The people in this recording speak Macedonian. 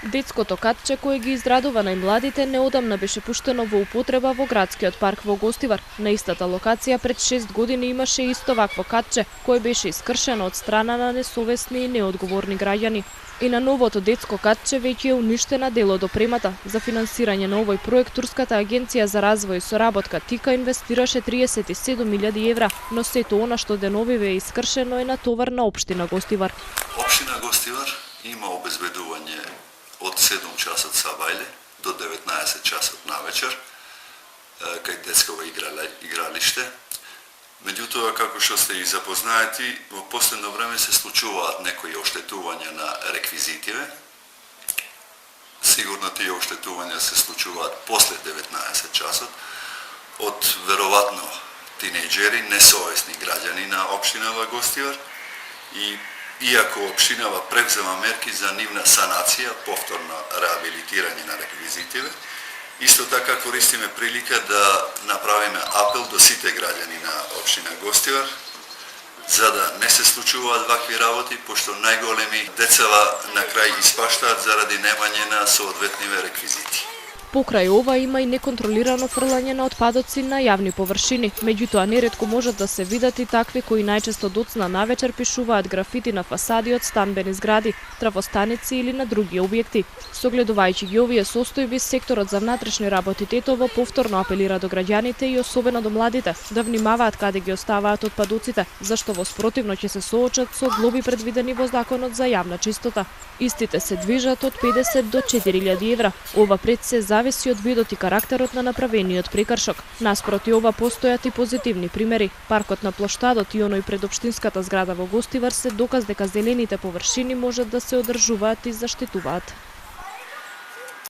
Детското катче кое ги изградува најмладите неодамна беше пуштено во употреба во градскиот парк во Гостивар. На истата локација пред 6 години имаше исто вакво катче, кое беше искршено од страна на несовесни и неодговорни граѓани. И на новото детско катче веќе е уништена дел од опремата. За финансирање на овој проект Турската агенција за развој и соработка ТИКА инвестираше 37.000 евра, но сето она што деновиве е искршено е натовар на општина Гостивар. Општина Гостивар има обезбедување од 7 часот сабајле до 19 часот навечер кај детсково игралиште. Меѓутоа, како што сте и запознаети, во последно време се случуваат некои оштетувања на реквизитиве. Сигурно тие оштетувања се случуваат после 19 часот од веројатно тинејџери, несовесни граѓани на општинава Гостивар, и иако општинава превзема мерки за нивна санација, повторно реабилитирање на реквизитиве, исто така користиме прилика да направиме апел до сите граѓани на општина Гостивар за да не се случуваат вакви работи, пошто најголеми децава на крај испаштаат заради немање на соодветниве реквизити. Покрај ова има и неконтролирано фрлање на отпадоци на јавни површини. Меѓутоа неретко можат да се видат и такви кои најчесто доцна навечер пишуваат графити на фасади од станбени згради, трафостаници или на други објекти. Согледувајќи ги овие состојби, секторот за внатрешни работи Тетово повторно апелира до граѓаните и особено до младите да внимаваат каде ги оставаат отпадоците, зашто во спротивно ќе се соочат со глоби предвидени во Законот за јавна чистота. Истите се движат од 50 до 4.000 евра. Ова пред се зависи од видот и карактерот на направениот прекршок. Наспроти ова постојат и позитивни примери. Паркот на плоштадот и оној пред општинската зграда во Гостивар се доказ дека зелените површини можат да се одржуваат и заштитуваат.